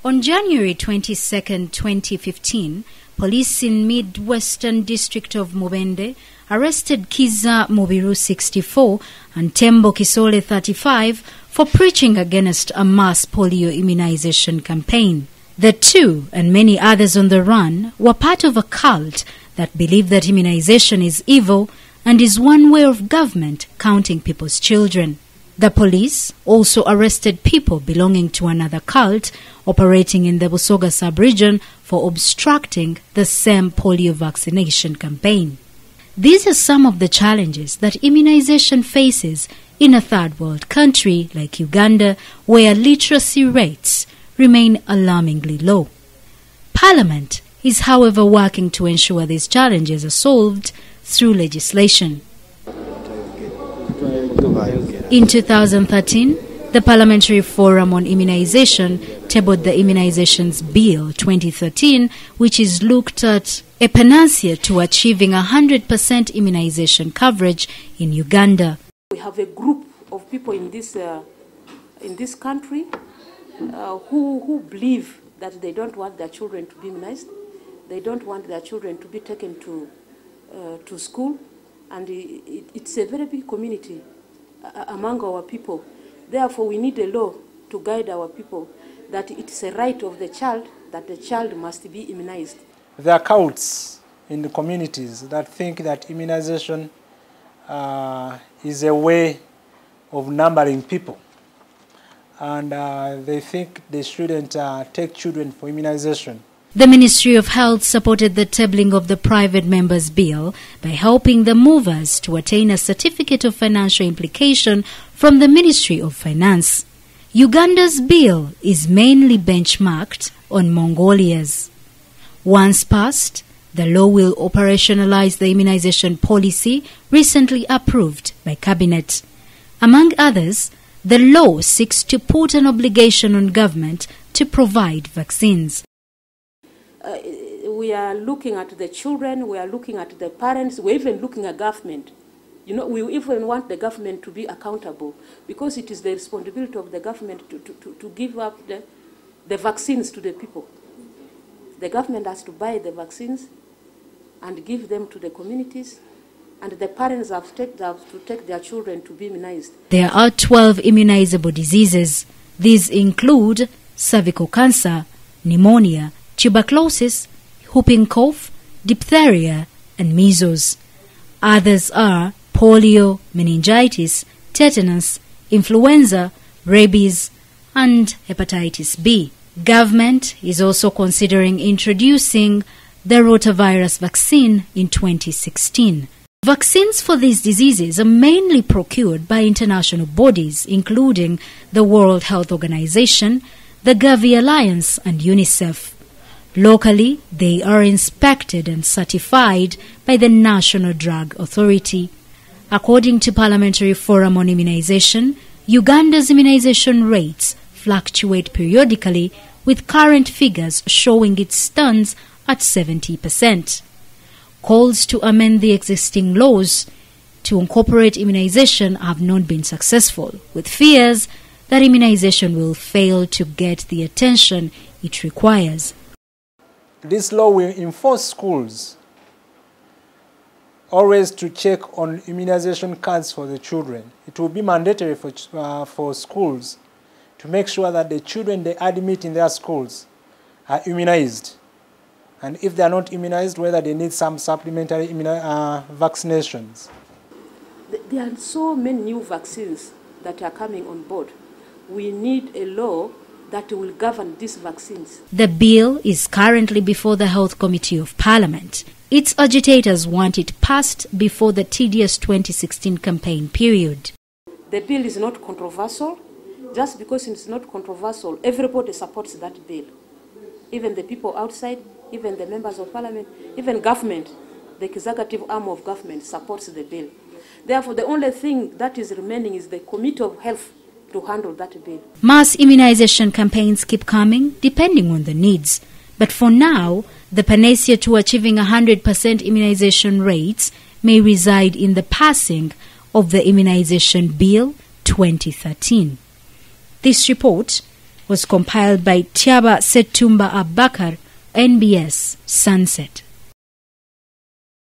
On January 22, 2015, police in Midwestern District of Mubende arrested Kiza Mubiru, 64, and Tembo Kisole, 35, for preaching against a mass polio immunization campaign. The two, and many others on the run, were part of a cult that believed that immunization is evil and is one way of government counting people's children. The police also arrested people belonging to another cult operating in the Busoga sub-region for obstructing the same polio vaccination campaign. These are some of the challenges that immunization faces in a third world country like Uganda, where literacy rates remain alarmingly low. Parliament is, however, working to ensure these challenges are solved through legislation. In 2013, the Parliamentary Forum on Immunization tabled the Immunizations Bill 2013, which is looked at a panacea to achieving 100% immunization coverage in Uganda. We have a group of people in this country who believe that they don't want their children to be immunized. They don't want their children to be taken to school, and it's a very big community among our people. Therefore, we need a law to guide our people that it's a right of the child that the child must be immunized. There are cults in the communities that think that immunization is a way of numbering people. And they think they shouldn't take children for immunization. The Ministry of Health supported the tabling of the private members' bill by helping the movers to attain a certificate of financial implication from the Ministry of Finance. Uganda's bill is mainly benchmarked on Mongolia's. Once passed, the law will operationalize the immunization policy recently approved by Cabinet. Among others, the law seeks to put an obligation on government to provide vaccines. We are looking at the children, we are looking at the parents, we're even looking at government. You know, we even want the government to be accountable, because it is the responsibility of the government to give up the vaccines to the people. The government has to buy the vaccines and give them to the communities, and the parents have to take their children to be immunized. There are 12 immunizable diseases. These include cervical cancer, pneumonia, tuberculosis, whooping cough, diphtheria, and measles. Others are polio, meningitis, tetanus, influenza, rabies, and hepatitis B. Government is also considering introducing the rotavirus vaccine in 2016. Vaccines for these diseases are mainly procured by international bodies, including the World Health Organization, the Gavi Alliance, and UNICEF. Locally, they are inspected and certified by the National Drug Authority. According to Parliamentary Forum on Immunization, Uganda's immunization rates fluctuate periodically, with current figures showing it stands at 70%. Calls to amend the existing laws to incorporate immunization have not been successful, with fears that immunization will fail to get the attention it requires. This law will enforce schools always to check on immunization cards for the children. It will be mandatory for schools to make sure that the children they admit in their schools are immunized. And if they are not immunized, whether they need some supplementary vaccinations. There are so many new vaccines that are coming on board. We need a law that will govern these vaccines. The bill is currently before the Health Committee of Parliament. Its agitators want it passed before the tedious 2016 campaign period. The bill is not controversial. Just because it's not controversial, everybody supports that bill. Even the people outside, even the members of Parliament, even government, the executive arm of government supports the bill. Therefore, the only thing that is remaining is the Committee of Health to handle that bill. Mass immunization campaigns keep coming depending on the needs. But for now, the panacea to achieving 100% immunization rates may reside in the passing of the Immunization Bill 2013. This report was compiled by Tiaba Setumba Abakar, NBS, Sunset.